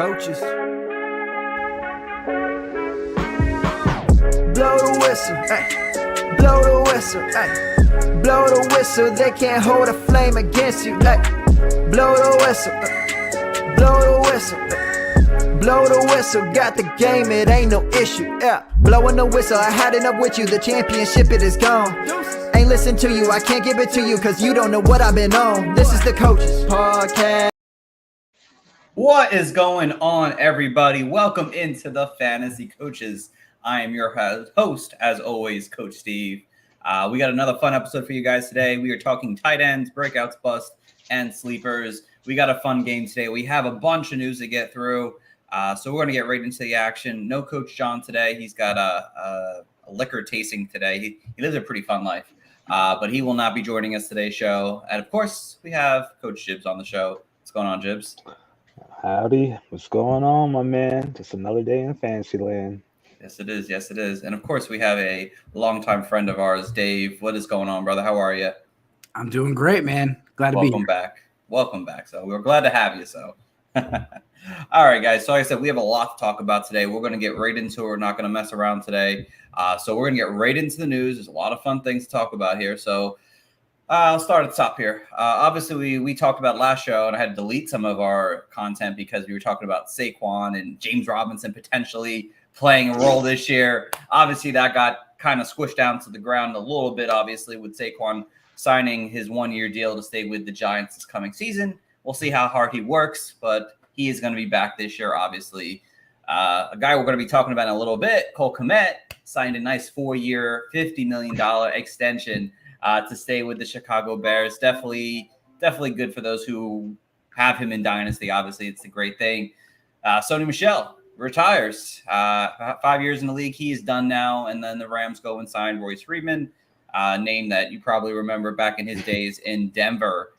coaches. Blow the whistle, ay. Blow the whistle, ay. Blow the whistle, they can't hold a flame against you, ay. Blow the whistle, blow the whistle, ay. Blow the whistle, got the game, it ain't no issue, yeah. Blowing the whistle, I had enough with you, the championship, it is gone. Ain't listen to you, I can't give it to you, cause you don't know what I've been on. This is the Coaches Podcast. What is going on, everybody? Welcome into the Fantasy Coaches. I am your host, as always, Coach Steve. We got another fun episode for you guys today. We are talking tight ends, breakouts, bust, and sleepers. We got a fun game today. We have a bunch of news to get through, so we're going to get right into the action. No Coach John today. He's got a liquor tasting today. He lives a pretty fun life, but he will not be joining us today's show. And, of course, we have Coach Jibs on the show. What's going on, Jibs? Howdy. What's going on, my man? Just another day in Fantasyland. Yes, it is. Yes, it is. And, of course, we have a longtime friend of ours, Dave. What is going on, brother? How are you? I'm doing great, man. Glad to be here. Welcome back. Welcome back. So we're glad to have you. So, all right, guys. So like I said, we have a lot to talk about today. We're going to get right into it. We're not going to mess around today. So we're going to get right into the news. There's a lot of fun things to talk about here. So I'll start at the top here. Obviously, we talked about last show, and I had to delete some of our content because we were talking about Saquon and James Robinson potentially playing a role this year. Obviously, that got kind of squished down to the ground a little bit, obviously, with Saquon signing his one-year deal to stay with the Giants this coming season. We'll see how hard he works, but he is going to be back this year, obviously. A guy we're going to be talking about in a little bit, Cole Kmet, signed a nice 4-year, $50 million extension to stay with the Chicago Bears. Definitely good for those who have him in Dynasty. Obviously, it's a great thing. Sony Michel retires. 5 years in the league. He is done now. And then the Rams go and sign Royce Freeman, a name that you probably remember back in his days in Denver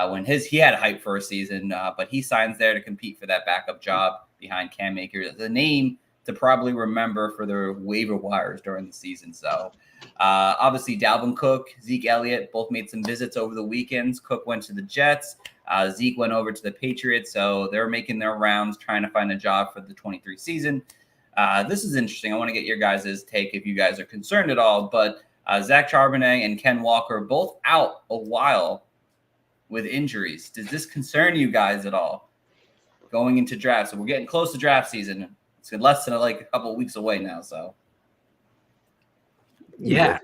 when he had a hype for a season, but he signs there to compete for that backup job behind Cam Akers. The name to probably remember for their waiver wires during the season. So obviously Dalvin Cook, Zeke Elliott both made some visits over the weekends. Cook went to the Jets. Zeke went over to the Patriots. So they're making their rounds, trying to find a job for the 23 season. This is interesting. I want to get your guys' take if you guys are concerned at all. But Zach Charbonnet and Ken Walker both out a while with injuries. Does this concern you guys at all going into draft? So we're getting close to draft season. It's less than a couple of weeks away now. So yeah,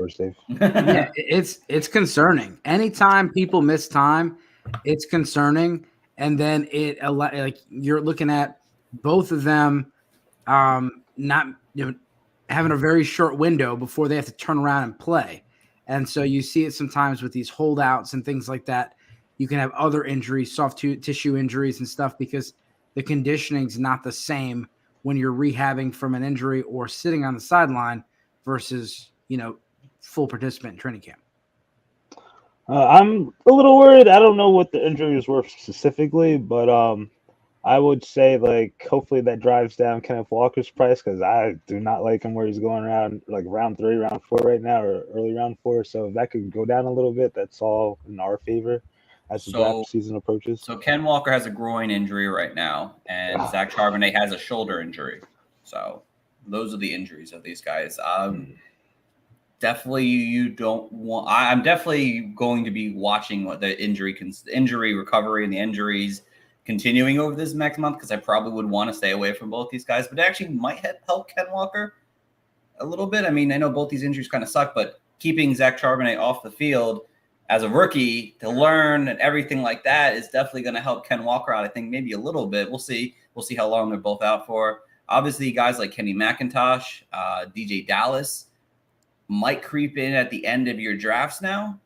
yeah, it's concerning. Anytime people miss time, it's concerning. And then you're looking at both of them not having a very short window before they have to turn around and play. And so you see it sometimes with these holdouts and things like that. You can have other injuries, soft tissue injuries and stuff, because the conditioning is not the same when you're rehabbing from an injury or sitting on the sideline versus, full participant in training camp. I'm a little worried. I don't know what the injuries were specifically, but I would say hopefully that drives down Kenneth Walker's price, because I do not like him where he's going around round 3, round 4 right now, or early round 4. So if that could go down a little bit, that's all in our favor as the draft season approaches. So Ken Walker has a groin injury right now, and Zach Charbonnet has a shoulder injury. So those are the injuries of these guys. Definitely, you don't want. I'm definitely going to be watching what the injury recovery and the injuries continuing over this next month, because I probably would want to stay away from both these guys. But it actually might help Ken Walker a little bit. I mean, I know both these injuries kind of suck, but keeping Zach Charbonnet off the field as a rookie to learn and everything like that is definitely going to help Ken Walker out. I think maybe a little bit. We'll see. We'll see how long they're both out for. Obviously, guys like Kenny McIntosh, DJ Dallas might creep in at the end of your drafts now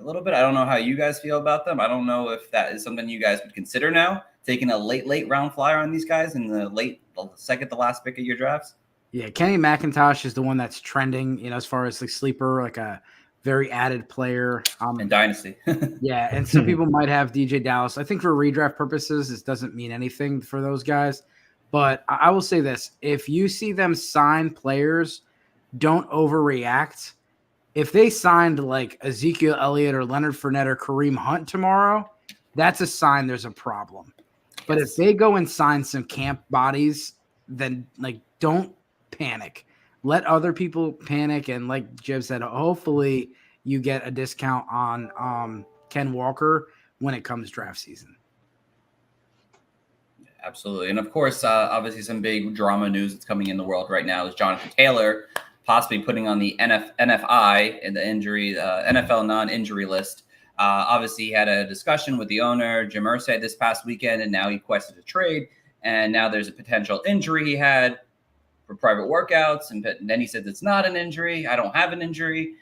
a little bit. I don't know how you guys feel about them. I don't know if that is something you guys would consider now, taking a late round flyer on these guys in the second to last pick of your drafts. Yeah, Kenny McIntosh is the one that's trending, as far as sleeper, a very added player. In Dynasty. Yeah, and some people might have DJ Dallas. I think for redraft purposes, this doesn't mean anything for those guys. But I will say this. If you see them sign players, don't overreact. If they signed Ezekiel Elliott or Leonard Fournette or Kareem Hunt tomorrow, that's a sign there's a problem. But if they go and sign some camp bodies, then like don't panic. Let other people panic, and like Jib said, hopefully you get a discount on Ken Walker when it comes draft season. Absolutely. And of course, obviously some big drama news that's coming in the world right now is Jonathan Taylor possibly putting on the NFI in the injury, NFL non-injury list. Obviously, he had a discussion with the owner, Jim Irsay, this past weekend, and now he requested a trade. And now there's a potential injury he had for private workouts. And then he said it's not an injury. I don't have an injury.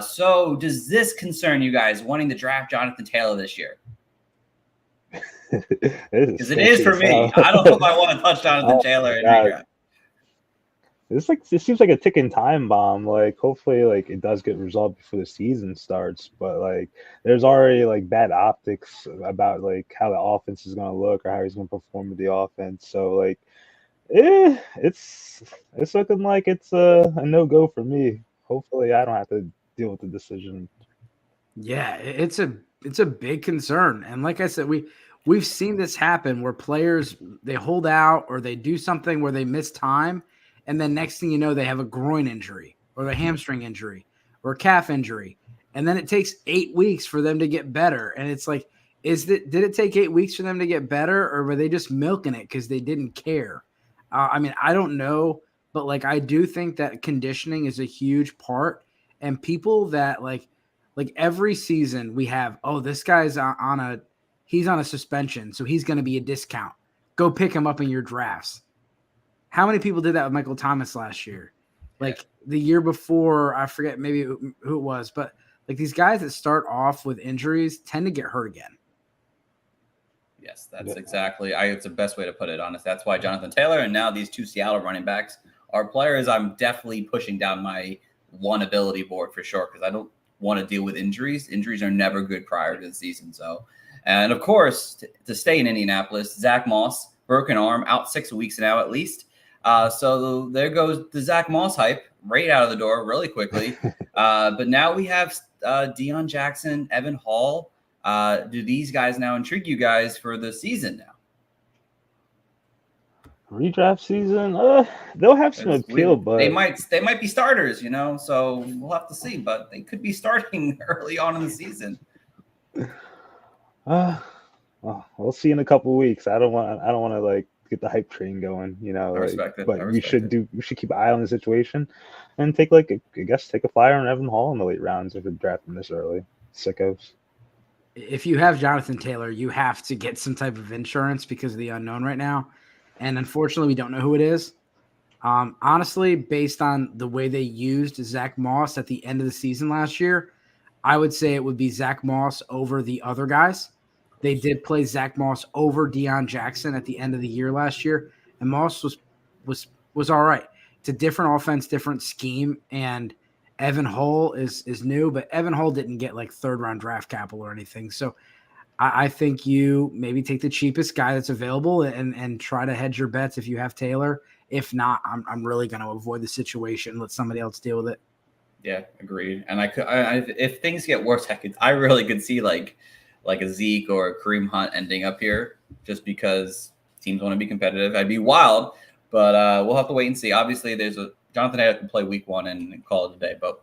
So does this concern you guys wanting to draft Jonathan Taylor this year? Because it is for me. I don't know if I want to touch Jonathan Taylor in redraft. It seems like a ticking time bomb. Like, hopefully, like it does get resolved before the season starts. But like, there's already like bad optics about like how the offense is going to look or how he's going to perform with the offense. So like, it's looking like it's a no go for me. Hopefully, I don't have to deal with the decision. Yeah, it's a big concern, and like I said, we've seen this happen where players, they hold out or they do something where they miss time. And then next thing you know, they have a groin injury or a hamstring injury or a calf injury. And then it takes 8 weeks for them to get better. And it's like, did it take 8 weeks for them to get better, or were they just milking it because they didn't care? I mean, I don't know, but like, I do think that conditioning is a huge part. And people that like every season we have, oh, this guy's he's on a suspension, so he's going to be a discount. Go pick him up in your drafts. How many people did that with Michael Thomas last year? Like the year before, I forget maybe who it was, but like these guys that start off with injuries tend to get hurt again. Yes, that's exactly. It's the best way to put it, honest. That's why Jonathan Taylor and now these two Seattle running backs are players I'm definitely pushing down my one-ability board for sure, because I don't want to deal with injuries. Injuries are never good prior to the season. So, and of course, to stay in Indianapolis, Zach Moss, broken arm, out 6 weeks now at least. So there goes the Zach Moss hype right out of the door really quickly. But now we have Deion Jackson, Evan Hall. Do these guys now intrigue you guys for the season now? Redraft season, they'll have some appeal, but they might be starters, so we'll have to see. But they could be starting early on in the season. Well, we'll see in a couple of weeks. I don't want to like get the hype train going, I respect it. But we should keep an eye on the situation and take a flyer on Evan Hall in the late rounds if we draft him this early. Sickos. If you have Jonathan Taylor, you have to get some type of insurance because of the unknown right now. And unfortunately, we don't know who it is. Honestly, based on the way they used Zach Moss at the end of the season last year, I would say it would be Zach Moss over the other guys. They did play Zach Moss over Deion Jackson at the end of the year last year, and Moss was all right. It's a different offense, different scheme, and Evan Hall is new, but Evan Hall didn't get like third-round draft capital or anything. So I think you maybe take the cheapest guy that's available and try to hedge your bets if you have Taylor. If not, I'm really going to avoid the situation, let somebody else deal with it. Yeah, agreed. And if things get worse, I really could see like a Zeke or a Kareem Hunt ending up here just because teams want to be competitive. I'd be wild, but we'll have to wait and see. Obviously, there's Jonathan Taylor can play week 1 and call it a day. But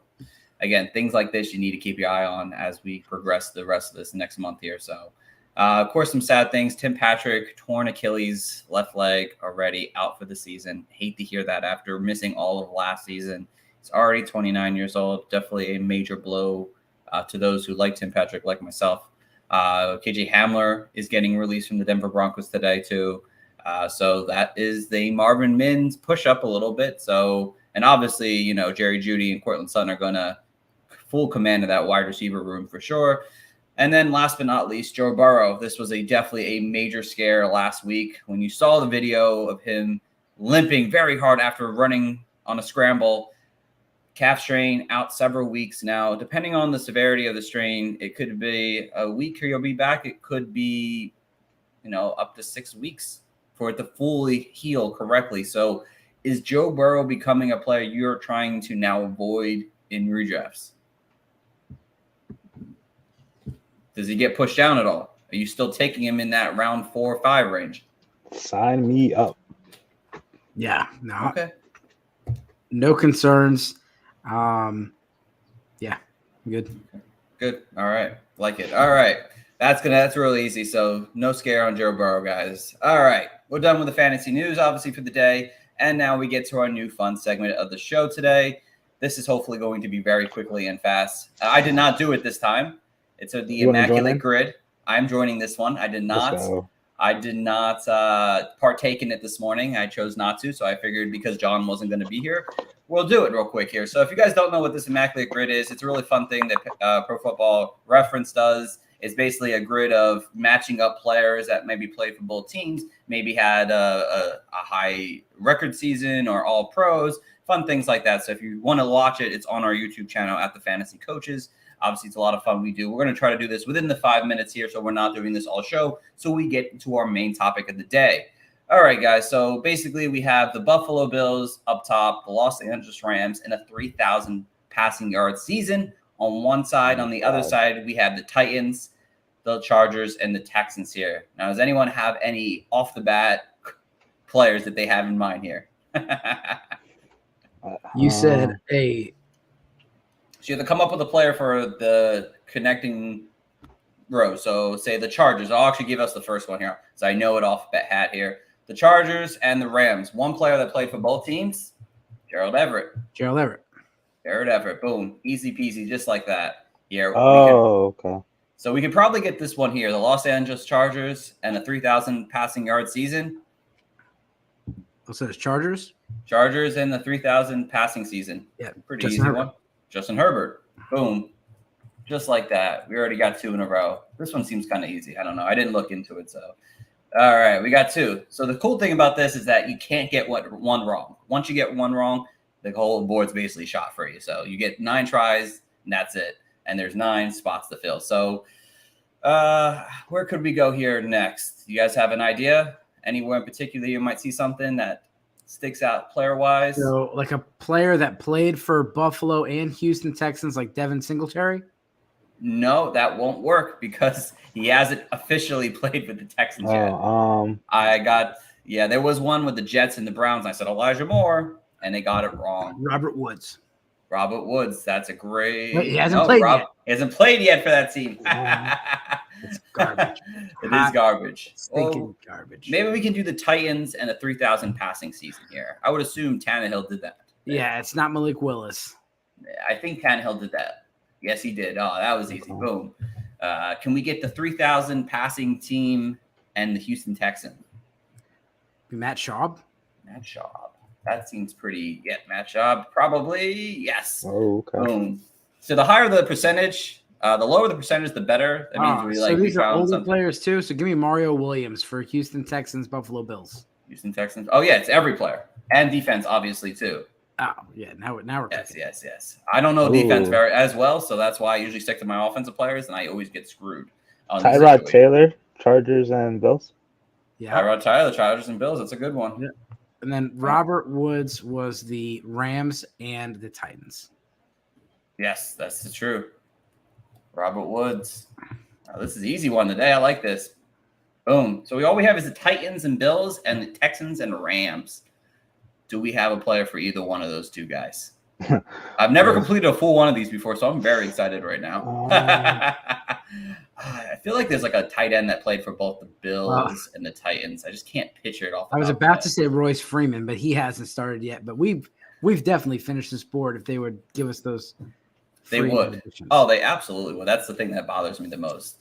again, things like this you need to keep your eye on as we progress the rest of this next month here. So, of course, some sad things. Tim Patrick, torn Achilles, left leg, already out for the season. Hate to hear that after missing all of last season. He's already 29 years old. Definitely a major blow to those who like Tim Patrick, like myself. KJ Hamler is getting released from the Denver Broncos today too. So that is the Marvin Mims push up a little bit. So, and obviously, Jerry Jeudy and Cortland Sutton are going to full command of that wide receiver room for sure. And then last but not least, Joe Burrow. This was definitely a major scare last week when you saw the video of him limping very hard after running on a scramble. Calf strain out several weeks now. Depending on the severity of the strain, it could be a week or you'll be back. It could be, up to 6 weeks for it to fully heal correctly. So is Joe Burrow becoming a player you're trying to now avoid in redrafts? Does he get pushed down at all Are you still taking him in that round 4 or 5 range? Sign me up. Yeah, no, Okay. no concerns. Yeah, good. Good. All right. Like it. All right. That's really easy. So no scare on Joe Burrow, guys. All right. We're done with the fantasy news, obviously, for the day. And now we get to our new fun segment of the show today. This is hopefully going to be very quickly and fast. I did not do it this time. It's the You wanna join Immaculate in? Grid. I'm joining this one. I did Let's not. go. I did not partake in it this morning. I chose not to. So I figured because John wasn't going to be here, we'll do it real quick here. So if you guys don't know what this Immaculate Grid is, it's a really fun thing that Pro Football Reference does. It's basically a grid of matching up players that maybe played for both teams, maybe had a high record season or all pros, fun things like that. So if you want to watch it, it's on our YouTube channel at the Fantasy Coaches. Obviously, it's a lot of fun we do. We're going to try to do this within the 5 minutes here, so we're not doing this all show, so we get to our main topic of the day. All right, guys. So basically, we have the Buffalo Bills up top, the Los Angeles Rams, and a 3,000 passing yard season on one side. On the other side, we have the Titans, the Chargers, and the Texans here. Now, does anyone have any off the bat players that they have in mind here? You said a. So you have to come up with a player for the connecting row. So say the Chargers. I'll actually give us the first one here, so I know it off the hat here. The Chargers and the Rams. One player that played for both teams, Gerald Everett. Gerald Everett. Boom. Easy peasy, just like that. Here. Okay. So we could probably get this one here. The Los Angeles Chargers and a 3,000 passing yard season. What's that? Chargers? Chargers and the 3,000 passing season. Yeah. Pretty easy one. Justin Herbert. Boom. Just like that. We already got 2 in a row. This one seems kind of easy. I don't know. I didn't look into it. So, all right. We got 2. So the cool thing about this is that you can't get one wrong. Once you get one wrong, the whole board's basically shot for you. So you get 9 tries and that's it. And there's 9 spots to fill. So where could we go here next? You guys have an idea? Anywhere in particular you might see something that sticks out player-wise? So, like a player that played for Buffalo and Houston Texans, like Devin Singletary? No, that won't work because he hasn't officially played with the Texans yet. There was one with the Jets and the Browns. I said Elijah Moore, and they got it wrong. Robert Woods. That's a great. Wait, he hasn't played yet. He hasn't played yet for that team. It's garbage. It is garbage. Stinking garbage. Maybe we can do the Titans and a 3,000 passing season here. I would assume Tannehill did that. Yeah, it's not Malik Willis. I think Tannehill did that. Yes, he did. Oh, that was easy. Boom. Can we get the 3,000 passing team and the Houston Texans? Matt Schaub? That seems pretty. Yeah, Matt Schaub. Probably. Yes. Oh, okay. Boom. So the higher the percentage, the lower the percentage, the better. That means these are older players too. So give me Mario Williams for Houston Texans, Buffalo Bills. Houston Texans. Oh yeah, it's every player and defense, obviously too. Oh yeah, now we're yes. I don't know defense very as well, so that's why I usually stick to my offensive players, and I always get screwed. Tyrod Taylor, Chargers and Bills. Yeah, Tyrod Taylor, Chargers and Bills. That's a good one. Yeah. And then Robert Woods was the Rams and the Titans. Yes, that's true. Robert Woods. Oh, this is an easy one today. I like this. Boom. So all we have is the Titans and Bills and the Texans and Rams. Do we have a player for either one of those two guys? I've never completed a full one of these before, so I'm very excited right now. I feel like there's like a tight end that played for both the Bills and the Titans. I just can't picture it off. I was about to say Royce Freeman, but he hasn't started yet. But we've definitely finished this board if they would give us those. They would. Additions. Oh, they absolutely would. That's the thing that bothers me the most.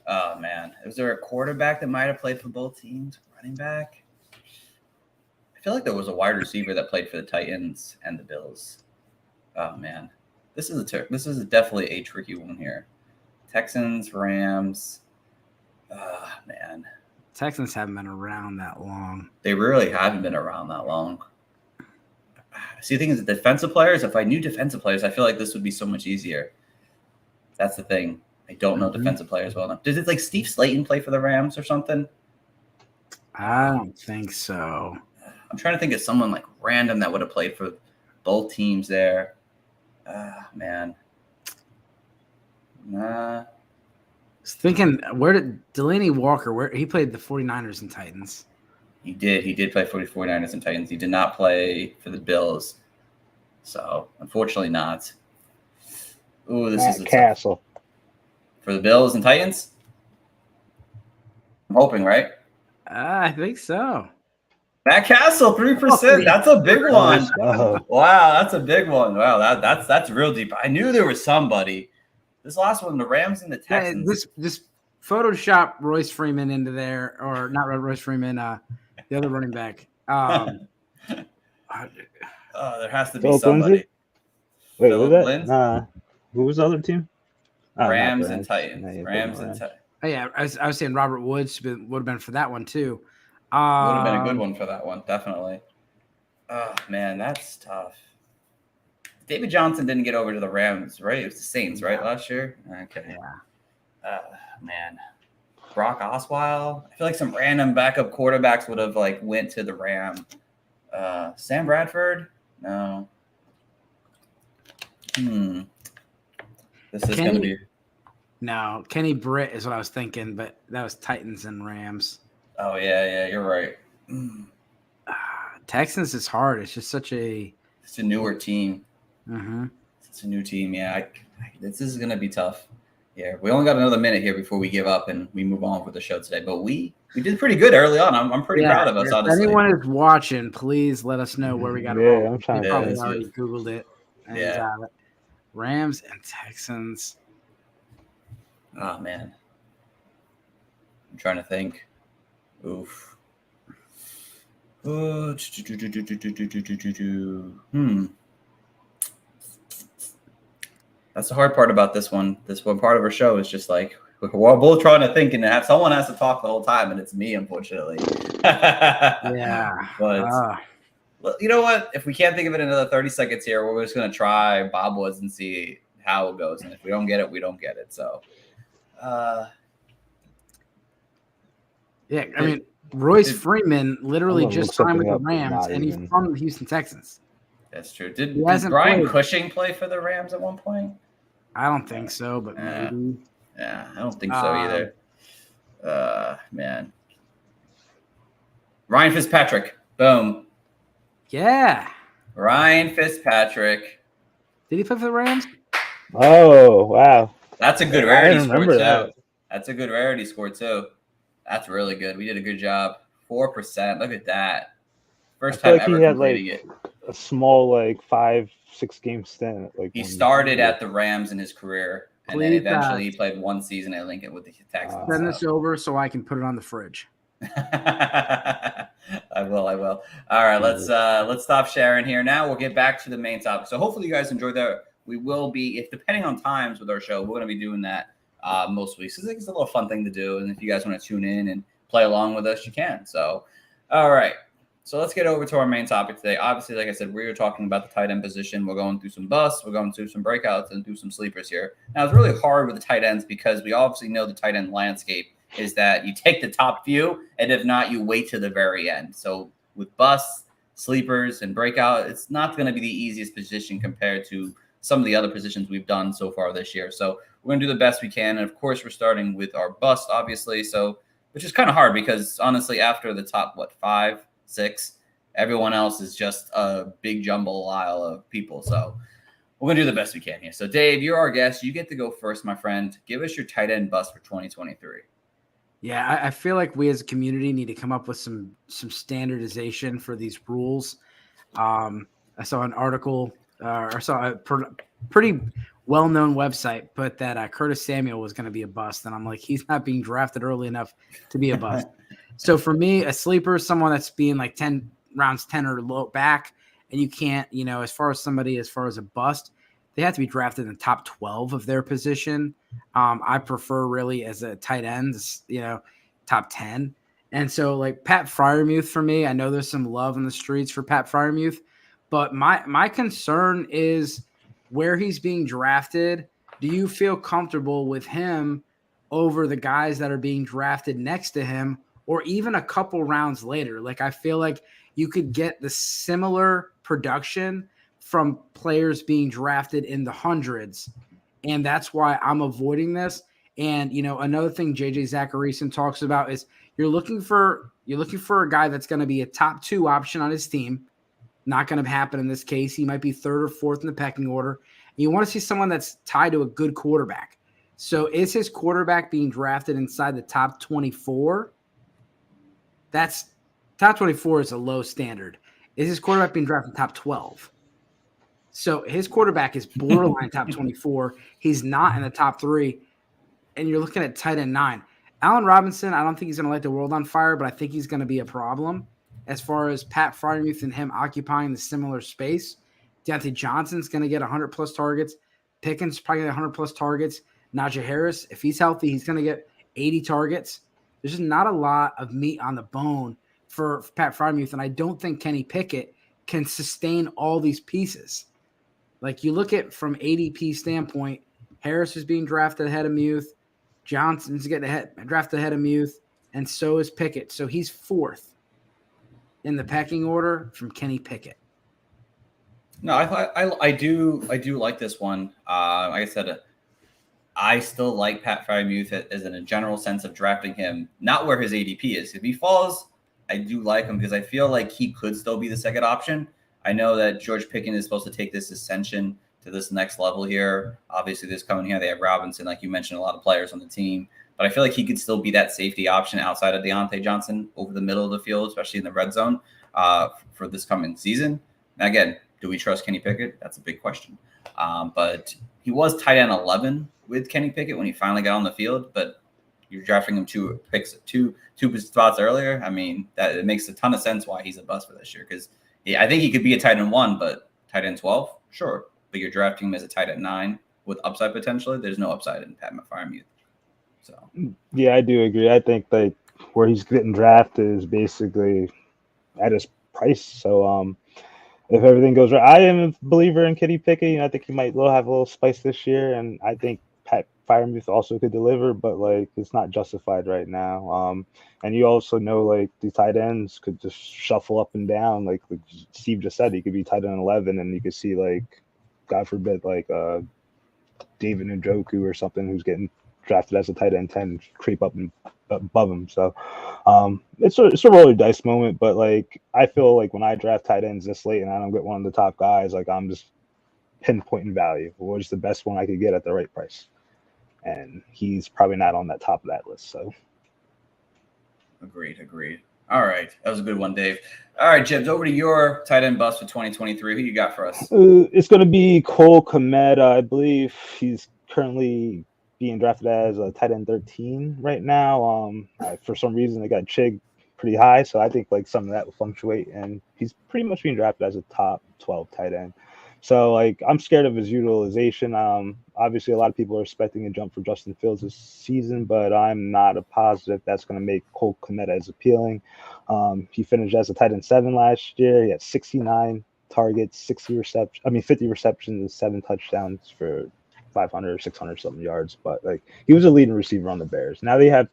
Oh man, is there a quarterback that might have played for both teams? Running back. I feel like there was a wide receiver that played for the Titans and the Bills. Oh man, this is definitely a tricky one here. Texans, Rams. Man. Texans haven't been around that long. They really haven't been around that long. See, the thing is, the defensive players, if I knew defensive players, I feel like this would be so much easier. That's the thing. I don't know defensive players well enough. Did it like Steve Slayton play for the Rams or something? I don't think so. I'm trying to think of someone like random that would have played for both teams there. Man. was thinking, where did Delaney Walker, where he played the 49ers and Titans? He did play for the 49ers and Titans. He did not play for the Bills. So, unfortunately not. Ooh, this is a Castle. For the Bills and Titans? I'm hoping, right? I think so. Matt Castle, 3%. That's a big one. Wow, that's a big one. Wow, that's real deep. I knew there was somebody. This last one, the Rams and the Texans. This Photoshop Royce Freeman into there, or not Royce Freeman, the other running back. There has to be Philip somebody. Lindsay? Wait, Philip was that? Lindsay? Who was the other team? Rams and Titans. Rams and Titans. Oh, yeah, I was saying Robert Woods would have been for that one too. Would have been a good one for that one, definitely. Oh man, that's tough. David Johnson didn't get over to the Rams, right? It was the Saints, right, last year? Okay. Yeah. Man. Brock Osweiler. I feel like some random backup quarterbacks would have went to the Ram. Sam Bradford? No. This is going to be. No, Kenny Britt is what I was thinking, but that was Titans and Rams. Oh, yeah, you're right. Texans is hard. It's just such a. It's a newer team. Mm-hmm. It's a new team. Yeah, this is going to be tough. Yeah, we only got another minute here before we give up and we move on with the show today. But we did pretty good early on. I'm pretty proud of us, honestly. If anyone is watching, please let us know where we got it wrong. I'm trying to probably already Googled it. And, Rams and Texans. Oh, man. I'm trying to think. Oof. That's the hard part about this one. This one part of our show is just we're both trying to think and have someone has to talk the whole time, and it's me, unfortunately. Yeah. But you know what? If we can't think of it in another 30 seconds here, we're just going to try Bob Woods and see how it goes. And if we don't get it, we don't get it. So, yeah, I mean, Royce Freeman literally just signed with the Rams, and he's from the Houston Texans. That's true. Did Brian Cushing play for the Rams at one point? I don't think so, but maybe. Yeah, I don't think so either. Man. Ryan Fitzpatrick. Boom. Yeah. Ryan Fitzpatrick. Did he play for the Rams? Oh, wow. That's a good rarity score, too. That. That's a good rarity score, too. That's really good. We did a good job. 4%. Look at that. First time ever completing it. A small 5-6 game stint. He started at the Rams in his career, and then eventually he played one season at Lincoln with the Texans. Send this over so I can put it on the fridge. I will. All right, let's stop sharing here. Now we'll get back to the main topic. So hopefully you guys enjoyed that. We will be, if depending on times with our show, we're going to be doing that most weeks. It's a little fun thing to do, and if you guys want to tune in and play along with us, you can. So, all right. So let's get over to our main topic today. Obviously, like I said, we were talking about the tight end position. We're going through some busts. We're going through some breakouts and through some sleepers here. Now, it's really hard with the tight ends because we obviously know the tight end landscape is that you take the top few, and if not, you wait to the very end. So with busts, sleepers, and breakout, it's not going to be the easiest position compared to some of the other positions we've done so far this year. So we're going to do the best we can. And, of course, we're starting with our bust, obviously, so which is kind of hard because, honestly, after the top, 5, 6, everyone else is just a big jumble pile of people. So we're going to do the best we can here. So, Dave, you're our guest. You get to go first, my friend. Give us your tight end bust for 2023. Yeah, I feel like we as a community need to come up with some standardization for these rules. I saw an article or saw a pretty well-known website put that Curtis Samuel was going to be a bust. And I'm like, he's not being drafted early enough to be a bust. So for me, a sleeper is someone that's being 10 rounds, 10 or low back. And you can't, as far as a bust, they have to be drafted in the top 12 of their position. I prefer really as a tight end, top 10. And so Pat Freiermuth for me, I know there's some love in the streets for Pat Freiermuth, but my concern is where he's being drafted. Do you feel comfortable with him over the guys that are being drafted next to him or even a couple rounds later? I feel like you could get the similar production from players being drafted in the hundreds. And that's why I'm avoiding this. And another thing JJ Zachariason talks about is you're looking for a guy that's going to be a top 2 option on his team. Not going to happen in this case. He might be 3rd or 4th in the pecking order. And you want to see someone that's tied to a good quarterback. So is his quarterback being drafted inside the top 24? That's top 24 is a low standard. Is his quarterback being drafted top 12? So his quarterback is borderline top 24. He's not in the top 3. And you're looking at tight end 9. Allen Robinson, I don't think he's going to light the world on fire, but I think he's going to be a problem as far as Pat Freiermuth and him occupying the similar space. Deontay Johnson's going to get 100-plus targets. Pickens probably get 100-plus targets. Najee Harris, if he's healthy, he's going to get 80 targets. There's just not a lot of meat on the bone for Pat Freiermuth, and I don't think Kenny Pickett can sustain all these pieces. Like, you look at from ADP standpoint, Harris is being drafted ahead of Muth. Johnson's getting drafted ahead of Muth, and so is Pickett. So he's 4th in the pecking order from Kenny Pickett. No, I do like this one. Like I said, I still like Pat Freiermuth as in a general sense of drafting him, not where his ADP is. If he falls, I do like him because I feel like he could still be the second option. I know that George Pickens is supposed to take this ascension to this next level here. Obviously, this coming here, they have Robinson, like you mentioned, a lot of players on the team. But I feel like he could still be that safety option outside of Deontay Johnson over the middle of the field, especially in the red zone for this coming season. Now, again, do we trust Kenny Pickett? That's a big question. But he was tight end 11 with Kenny Pickett when he finally got on the field. But you're drafting him two spots earlier. I mean, that it makes a ton of sense why he's a bust for this year. Because I think he could be a tight end 1, but tight end 12, sure. But you're drafting him as a tight end 9 with upside potentially. There's no upside in Pat Freiermuth. So yeah, I do agree. I think like where he's getting drafted is basically at his price. So if everything goes right, I am a believer in Kenny Pickett. I think he might have a little spice this year, and I think Pat Freiermuth also could deliver, but like it's not justified right now. And you also know like the tight ends could just shuffle up and down. Like Steve just said, he could be tight end 11, and you could see like, God forbid, like David Njoku or something who's getting drafted as a tight end 10 creep up and above him. So it's a roller dice moment, but like I feel like when I draft tight ends this late and I don't get one of the top guys, like I'm just pinpointing value. What is the best one I could get at the right price? And he's probably not on that top of that list. So agreed. All right. That was a good one, Dave. All right, Jibs, over to your tight end bust for 2023. Who you got for us? It's going to be Cole Kmet. I believe he's currently being drafted as a tight end 13 right now. For some reason, they got Chig pretty high, so I think like some of that will fluctuate, and he's pretty much being drafted as a top 12 tight end. So like I'm scared of his utilization. Obviously, a lot of people are expecting a jump for Justin Fields this season, but I'm not a positive that's going to make Cole Kmet as appealing. He finished as a tight end 7 last year. He had 69 targets, 50 receptions, and 7 touchdowns for 500 or 600 something yards, but like he was a leading receiver on the Bears. Now they have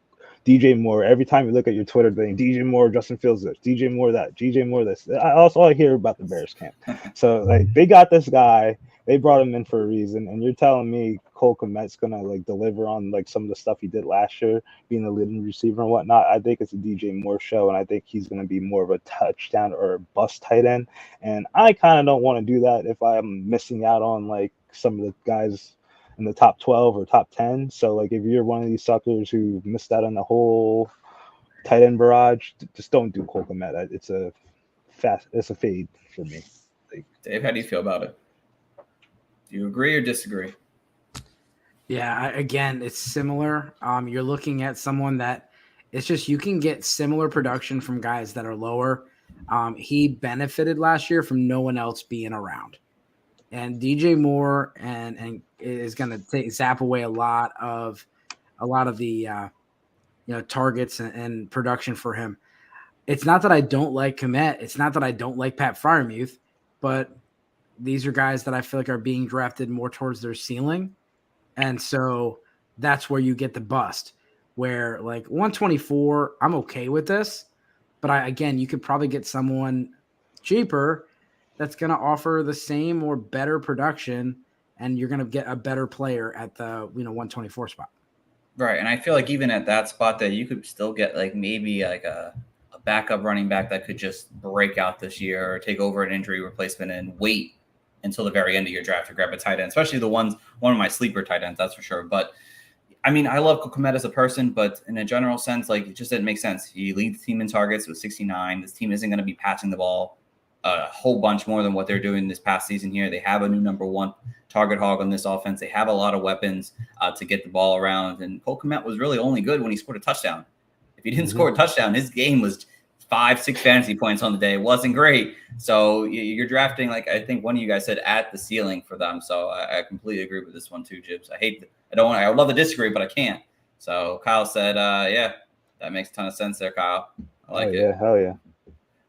DJ Moore. Every time you look at your Twitter thing, DJ Moore, Justin Fields this, DJ Moore that, DJ Moore this. All I hear about the Bears camp. So like they got this guy, they brought him in for a reason, and you're telling me Cole Kmet's gonna like deliver on like some of the stuff he did last year, being the leading receiver and whatnot. I think it's a DJ Moore show, and I think he's gonna be more of a touchdown or a bust tight end. And I kind of don't want to do that if I'm missing out on like some of the guys in the top 12 or top 10. So like if you're one of these suckers who missed out on the whole tight end barrage, just don't do Cole Kmet. It's a fade for me. Like, Dave, how do you feel about it? Do you agree or disagree? Yeah, again, it's similar. You're looking at someone that it's just you can get similar production from guys that are lower. He benefited last year from no one else being around. And DJ Moore and is going to zap away a lot of the targets and production for him. It's not that I don't like Kmet. It's not that I don't like Pat Freiermuth, but these are guys that I feel like are being drafted more towards their ceiling, and so that's where you get the bust. Where like 124, I'm okay with this, but you could probably get someone cheaper that's going to offer the same or better production, and you're going to get a better player at the 124 spot. Right, and I feel like even at that spot that you could still get like maybe like a backup running back that could just break out this year or take over an injury replacement and wait until the very end of your draft to grab a tight end, especially one of my sleeper tight ends, that's for sure. But I mean, I love Komet as a person, but in a general sense, like it just didn't make sense. He leads the team in targets with 69. This team isn't going to be passing the ball a whole bunch more than what they're doing this past season here. They have a new number one target hog on this offense. They have a lot of weapons to get the ball around. And Cole Kmet was really only good when he scored a touchdown. If he didn't score a touchdown, his game was 5-6 fantasy points on the day. It wasn't great. So you're drafting, like I think one of you guys said, at the ceiling for them. So I completely agree with this one too, Jibs. I would love to disagree, but I can't. So Kyle said, yeah, that makes a ton of sense there, Kyle. I like it. Yeah, hell yeah.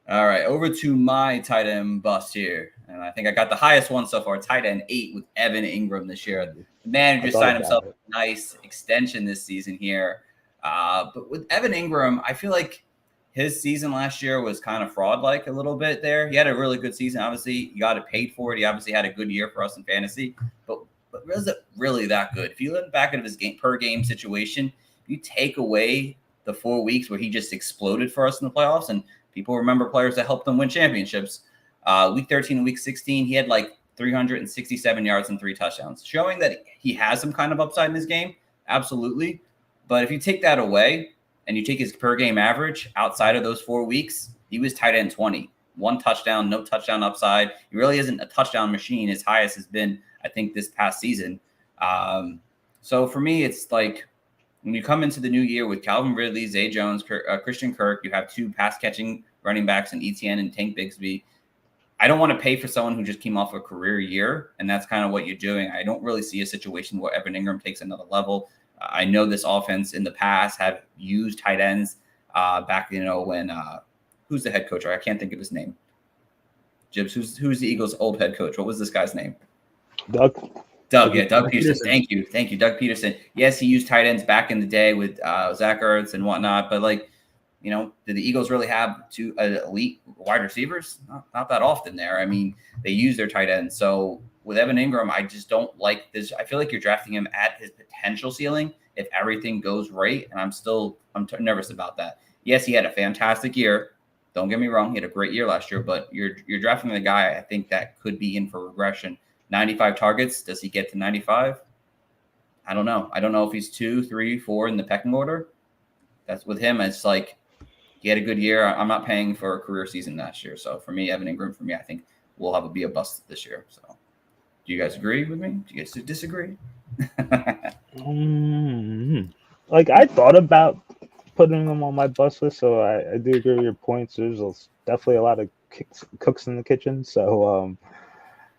All right, over to my tight end bust here. And I think I got the highest one so far, tight end 8 with Evan Ingram this year. The man just signed himself a nice extension this season here. But with Evan Ingram, I feel like his season last year was kind of fraud-like a little bit there. He had a really good season. Obviously, he got it paid for it. He obviously had a good year for us in fantasy. But was it really that good? If you look back at his per-game situation, if you take away the 4 weeks where he just exploded for us in the playoffs, and people remember players that helped them win championships. Week 13 and week 16, he had like 367 yards and 3 touchdowns, showing that he has some kind of upside in his game. Absolutely. But if you take that away and you take his per game average outside of those 4 weeks, he was tight end 20. 1 touchdown, no touchdown upside. He really isn't a touchdown machine. His highest has been, I think, this past season. So for me, it's like, when you come into the new year with Calvin Ridley, Zay Jones, Christian Kirk, you have 2 pass-catching running backs in ETN and Tank Bigsby. I don't want to pay for someone who just came off a career year, and that's kind of what you're doing. I don't really see a situation where Evan Ingram takes another level. I know this offense in the past have used tight ends back, when who's the head coach? I can't think of his name. Jibs, who's the Eagles' old head coach? What was this guy's name? Doug Peterson. Thank you, Doug Peterson. Yes, he used tight ends back in the day with Zach Ertz and whatnot, but did the Eagles really have 2 elite wide receivers? Not that often there. I mean, they use their tight ends. So with Evan Ingram, I just don't like this. I feel like you're drafting him at his potential ceiling if everything goes right, and I'm nervous about that. Yes, he had a fantastic year. Don't get me wrong, he had a great year last year, but you're drafting the guy I think that could be in for regression. 95 targets. Does he get to 95? I don't know. I don't know if he's 2, 3, 4 in the pecking order. That's with him. It's like he had a good year. I'm not paying for a career season last year. So for me, Evan Ingram, I think will be a bust this year. So do you guys agree with me? Do you guys disagree? Like I thought about putting him on my bust list, so I do agree with your points. There's definitely a lot of cooks in the kitchen. So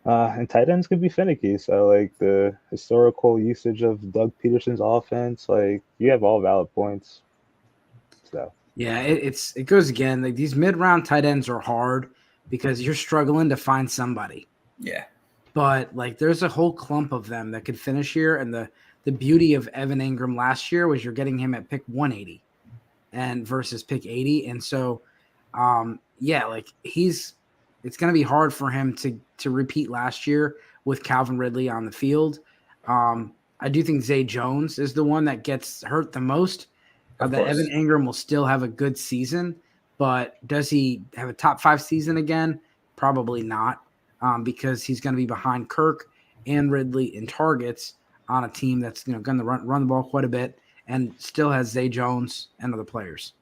and tight ends could be finicky. So like the historical usage of Doug Peterson's offense, like you have all valid points. So yeah, it goes again. Like these mid-round tight ends are hard because you're struggling to find somebody. Yeah. But like there's a whole clump of them that could finish here. And the beauty of Evan Ingram last year was you're getting him at pick 180 and versus pick 80. And so like it's going to be hard for him to repeat last year with Calvin Ridley on the field. I do think Zay Jones is the one that gets hurt the most. That Evan Ingram will still have a good season, but does he have a top 5 season again? Probably not, because he's going to be behind Kirk and Ridley in targets on a team that's going to run the ball quite a bit and still has Zay Jones and other players.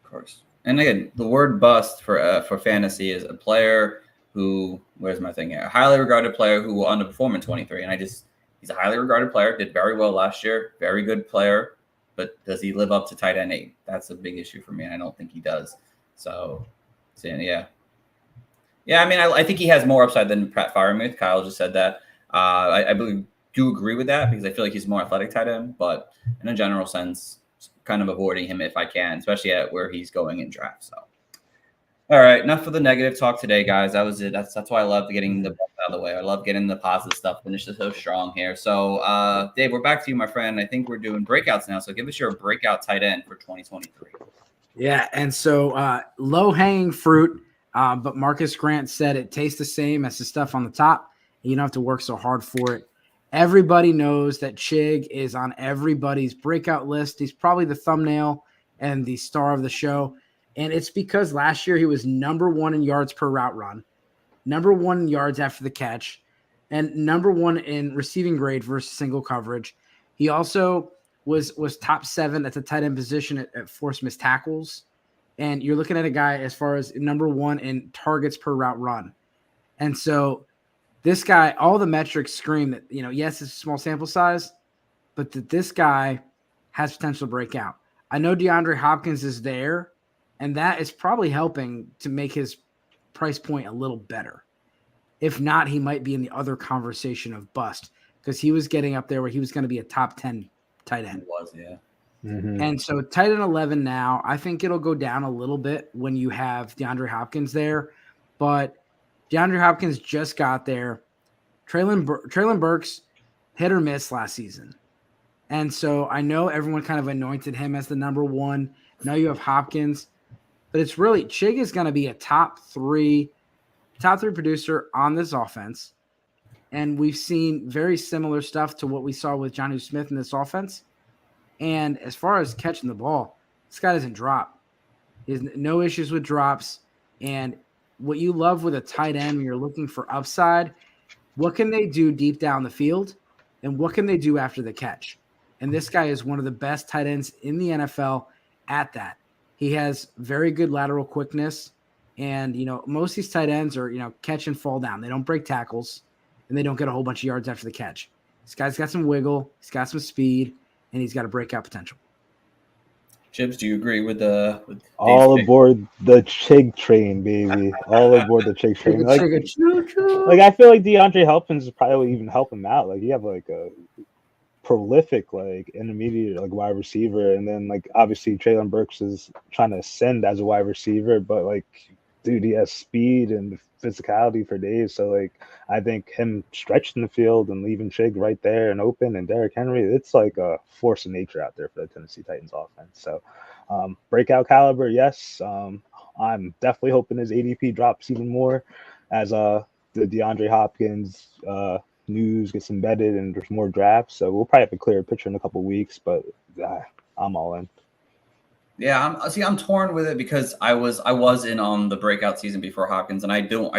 Of course. And again, the word bust for fantasy is a player who, where's my thing here? A highly regarded player who will underperform in 23. And he's a highly regarded player, did very well last year, very good player, but does he live up to tight end 8? That's a big issue for me, and I don't think he does. So yeah. Yeah, I mean, I think he has more upside than Pat Freiermuth. Kyle just said that. I do agree with that because I feel like he's more athletic tight end, but in a general sense, kind of avoiding him if I can, especially at where he's going in draft. So, all right, enough for the negative talk today, guys. That was it. That's why I love getting the ball out of the way. I love getting the positive stuff. Finished so strong here. So, Dave, we're back to you, my friend. I think we're doing breakouts now. So, give us your breakout tight end for 2023. Yeah, and so low hanging fruit. But Marcus Grant said it tastes the same as the stuff on the top. You don't have to work so hard for it. Everybody knows that Chig is on everybody's breakout list. He's probably the thumbnail and the star of the show. And it's because last year he was number 1 in yards per route run, number 1 in yards after the catch, and number 1 in receiving grade versus single coverage. He also was top 7 at the tight end position at forced missed tackles. And you're looking at a guy as far as number 1 in targets per route run. And so this guy, all the metrics scream that, yes, it's a small sample size, but that this guy has potential to break out. I know DeAndre Hopkins is there, and that is probably helping to make his price point a little better. If not, he might be in the other conversation of bust because he was getting up there where he was going to be a top 10 tight end. It was, yeah. Mm-hmm. And so tight end 11 now, I think it'll go down a little bit when you have DeAndre Hopkins there, but DeAndre Hopkins just got there. Traylon Burks hit or miss last season. And so I know everyone kind of anointed him as the number 1. Now you have Hopkins, but it's really Chig is going to be a top three producer on this offense. And we've seen very similar stuff to what we saw with Jonnu Smith in this offense. And as far as catching the ball, this guy doesn't drop. He has no issues with drops. And what you love with a tight end when you're looking for upside, what can they do deep down the field? And what can they do after the catch? And this guy is one of the best tight ends in the NFL at that. He has very good lateral quickness. And, most of these tight ends are, catch and fall down. They don't break tackles, and they don't get a whole bunch of yards after the catch. This guy's got some wiggle. He's got some speed, and he's got a breakout potential. Chips, do you agree with the all aboard the Chig train, baby? All aboard the Chig train. Like I feel like DeAndre Hopkins is probably even help him out. Like you have like a prolific intermediate wide receiver, and then obviously Traylon Burks is trying to ascend as a wide receiver, but dude, he has speed and physicality for days. So I think him stretching the field and leaving Chig right there and open and Derrick Henry, it's like a force of nature out there for the Tennessee Titans offense. So breakout caliber, yes. I'm definitely hoping his ADP drops even more as the DeAndre Hopkins news gets embedded and there's more drafts. So we'll probably have a clearer picture in a couple of weeks, but I'm all in. Yeah, I'm torn with it because I was in on the breakout season before Hopkins, and I don't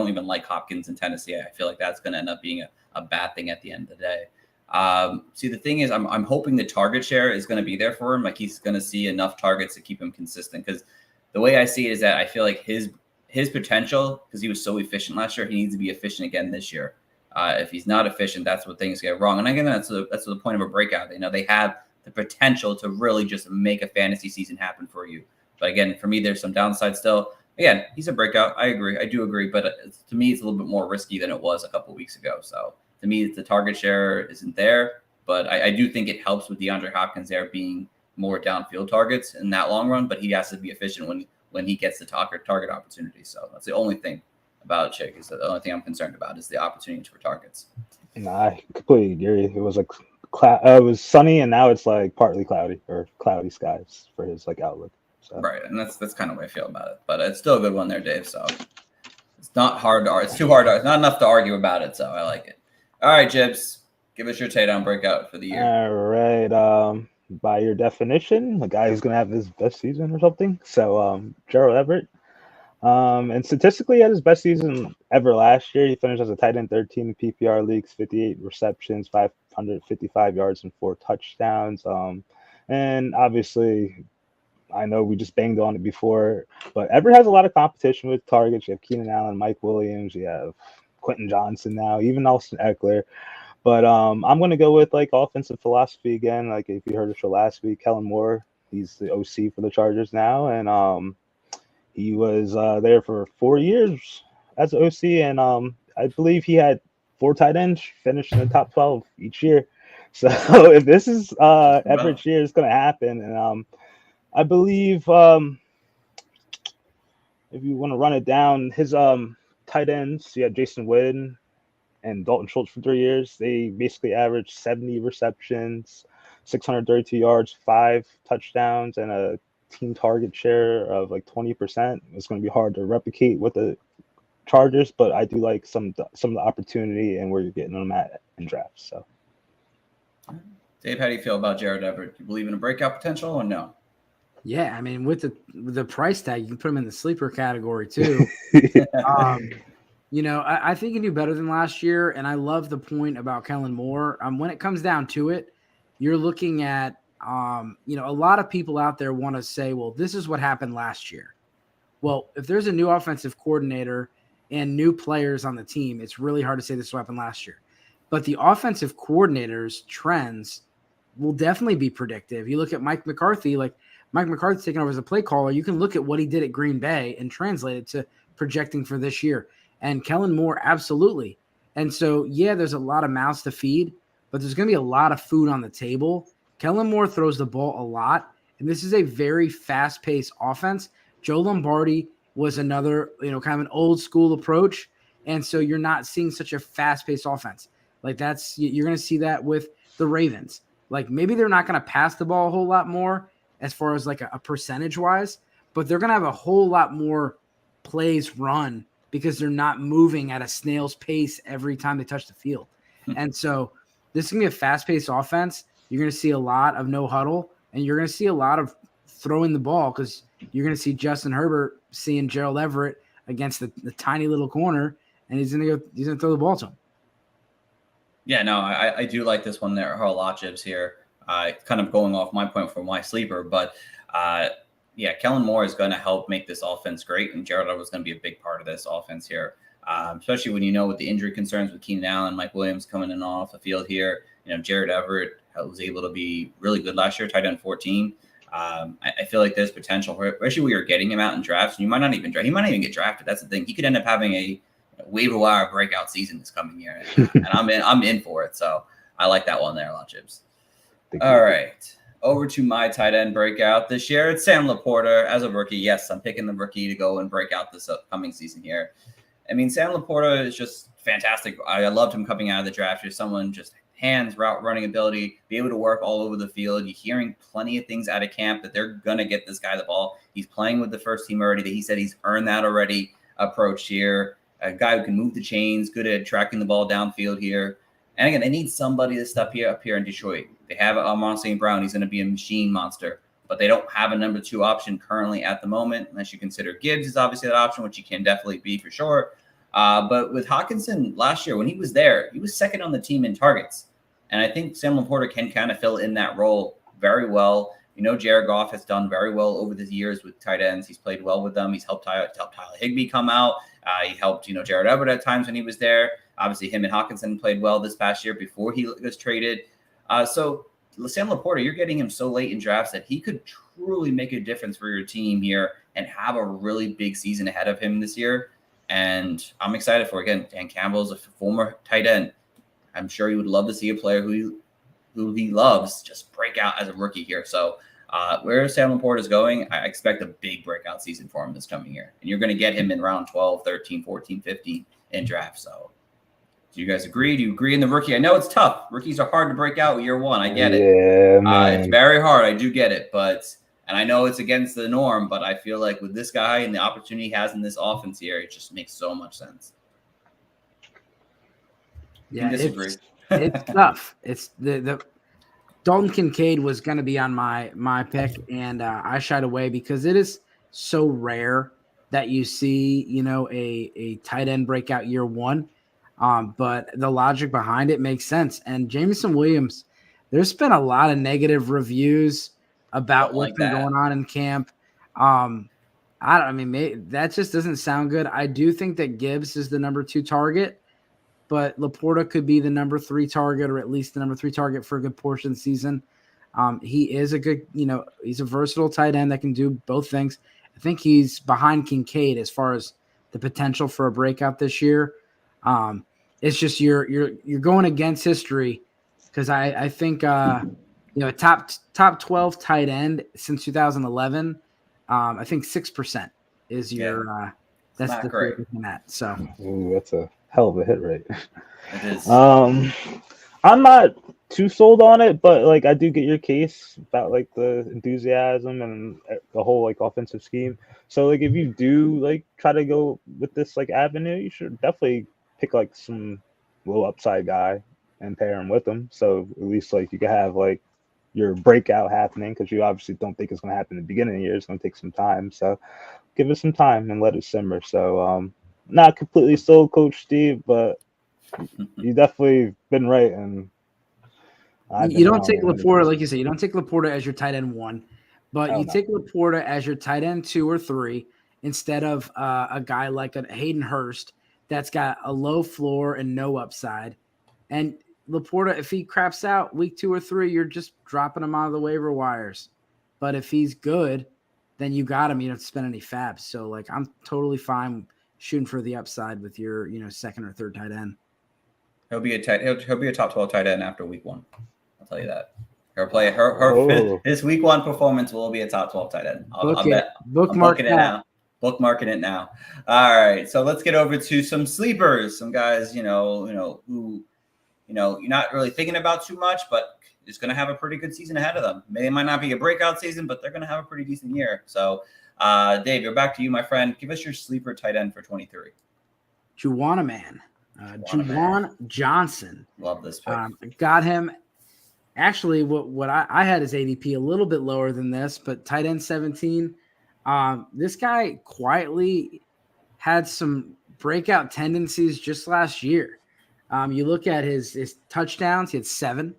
even like Hopkins in Tennessee. I feel like that's going to end up being a bad thing at the end of the day. The thing is, I'm hoping the target share is going to be there for him. He's going to see enough targets to keep him consistent. Because the way I see it is that I feel like his potential, because he was so efficient last year, he needs to be efficient again this year. If he's not efficient, that's what things get wrong. And again, that's the point of a breakout. They have the potential to really just make a fantasy season happen for you. But again, for me, there's some downside still. Again, he's a breakout. I do agree. But to me, it's a little bit more risky than it was a couple of weeks ago. So to me, the target share isn't there. But I do think it helps with DeAndre Hopkins there being more downfield targets in that long run. But he has to be efficient when he gets the target opportunity. So that's the only thing about Chick. Is the only thing I'm concerned about is the opportunity for targets. No, I completely agree. It was it was sunny, and now it's partly cloudy or cloudy skies for his outlook. So. Right, and that's kind of the way I feel about it. But it's still a good one there, Dave. So it's not hard to argue. It's too hard. It's not enough to argue about it. So I like it. All right, Jibs, give us your takedown breakout for the year. All right. By your definition, the guy who's gonna have his best season or something. So Gerald Everett. And statistically, he had his best season ever last year. He finished as a tight end 13 in PPR leagues, 58 receptions, 555 yards, and 4 touchdowns. And obviously, I know we just banged on it before, but Everett has a lot of competition with targets. You have Keenan Allen, Mike Williams, you have Quentin Johnson now, even Austin Eckler. But I'm going to go with offensive philosophy again. If you heard the show last week, Kellen Moore, he's the OC for the Chargers now, and he was there for 4 years as OC, and I believe he had 4 tight ends finish in the top 12 each year. So if this is Everett's year, it's going to happen. And I believe if you want to run it down, his tight ends, you had Jason Witten and Dalton Schultz for 3 years. They basically averaged 70 receptions, 632 yards, 5 touchdowns, and a team target share of 20%. It's going to be hard to replicate what the Chargers, but I do like some of the opportunity and where you're getting them at in drafts. So, Dave, how do you feel about Jared Everett? Do you believe in a breakout potential or no? Yeah, I mean, with the price tag, you can put him in the sleeper category too. I think he can do better than last year, and I love the point about Kellen Moore. When it comes down to it, you're looking at, a lot of people out there want to say, well, this is what happened last year. Well, if there's a new offensive coordinator and new players on the team, it's really hard to say this is what happened last year. But the offensive coordinator's trends will definitely be predictive. You look at Mike McCarthy, like Mike McCarthy taking over as a play caller, you can look at what he did at Green Bay and translate it to projecting for this year. And Kellen Moore, absolutely. And so, yeah, there's a lot of mouths to feed, but there's going to be a lot of food on the table. Kellen Moore throws the ball a lot, and this is a very fast-paced offense. Joe Lombardi was another, kind of an old-school approach, and so you're not seeing such a fast-paced offense. Like you're going to see that with the Ravens. Like maybe they're not going to pass the ball a whole lot more as far as like a percentage-wise, but they're going to have a whole lot more plays run because they're not moving at a snail's pace every time they touch the field. And so this is going to be a fast-paced offense. You're going to see a lot of no huddle, and you're going to see a lot of throwing the ball because you're going to see Justin Herbert seeing Gerald Everett against the tiny little corner, and he's going to throw the ball to him. Yeah, no, I do like this one there. A lot, Jibs here. Kind of going off my point for my sleeper, but Kellen Moore is going to help make this offense great, and Jared Everett is going to be a big part of this offense here, especially when with the injury concerns with Keenan Allen, Mike Williams coming in off the field here. Jared Everett was able to be really good last year, tight end 14. I feel like there's potential for it, especially when you're getting him out in drafts. And he might not even get drafted. That's the thing. He could end up having a waiver wire breakout season this coming year, and I'm in for it. So I like that one there a lot, Jibs. All right. Over to my tight end breakout this year. It's Sam Laporta as a rookie. Yes, I'm picking the rookie to go and break out this upcoming season here. I mean, Sam Laporta is just fantastic. I loved him coming out of the draft. He's someone just hands, route running ability, be able to work all over the field. You're hearing plenty of things out of camp that they're going to get this guy the ball. He's playing with the first team already. That he said he's earned that already approach here. A guy who can move the chains, good at tracking the ball downfield here. And again, they need somebody to step up here in Detroit. They have Amon St. Brown. He's going to be a machine monster, but they don't have a number 2 option currently at the moment, unless you consider Gibbs is obviously that option, which he can definitely be for sure. But with Hawkinson last year, when he was there, he was second on the team in targets. And I think Sam Laporta can kind of fill in that role very well. Jared Goff has done very well over the years with tight ends. He's played well with them. He's helped Tyler Higbee come out. He helped, Jared Everett at times when he was there. Obviously, him and Hawkinson played well this past year before he was traded. So Sam Laporta, you're getting him so late in drafts that he could truly make a difference for your team here and have a really big season ahead of him this year. And I'm excited for it. Again, Dan Campbell's a former tight end. I'm sure he would love to see a player who he loves just break out as a rookie here. So where Sam Laporta is going, I expect a big breakout season for him this coming year. And you're going to get him in round 12, 13, 14, 15 in draft. So do you guys agree? Do you agree in the rookie? I know it's tough. Rookies are hard to break out year one. I get it. Yeah, it's very hard. I do get it. And I know it's against the norm, but I feel like with this guy and the opportunity he has in this offense here, it just makes so much sense. Yeah, it's tough. It's the Dalton Kincaid was going to be on my pick, and I shied away because it is so rare that you see, a tight end breakout year one. But the logic behind it makes sense. And Jameson Williams, there's been a lot of negative reviews about what's been going on in camp. That just doesn't sound good. I do think that Gibbs is the number 2 target, but Laporta could be the number 3 target, or at least the number 3 target for a good portion of the season. He is a good, he's a versatile tight end that can do both things. I think he's behind Kincaid as far as the potential for a breakout this year. It's just you're going against history, because I think a top 12 tight end since 2011. I think 6% is your that's the great in that. So ooh, that's a hell of a hit rate. It is. I'm not too sold on it, but like I do get your case about like the enthusiasm and the whole like offensive scheme. So like if you do like try to go with this like avenue, you should definitely pick like some low upside guy and pair him with him. So at least like you can have like your breakout happening, because you obviously don't think it's going to happen in the beginning of the year. It's going to take some time. So give it some time and let it simmer. So not completely sold, Coach Steve, but you definitely been right, and I've You been don't wrong take Laporta, 100%. like you said, you don't take Laporta as your tight end 1, but Hell you no. take Laporta as your tight end 2 or 3 instead of a guy like a Hayden Hurst that's got a low floor and no upside. And Laporta, if he craps out week 2 or 3, you're just dropping him out of the waiver wires. But if he's good, then you got him. You don't have to spend any fabs. So like I'm totally fine shooting for the upside with your second or third tight end. He'll be a top 12 tight end after week 1. I'll tell you that. His week 1 performance will be a top 12 tight end. I'll bet. Bookmark it now. Bookmarking it now. All right, so let's get over to some sleepers, some guys who you're not really thinking about too much, but is going to have a pretty good season ahead of them. It might not be a breakout season, but they're going to have a pretty decent year. So, Dave, you're back to you, my friend. Give us your sleeper tight end for 23. Juwan Man. Juwan Johnson. Love this pick. Got him. Actually, what I had his ADP a little bit lower than this, but tight end 17. This guy quietly had some breakout tendencies just last year. You look at his touchdowns, he had 7,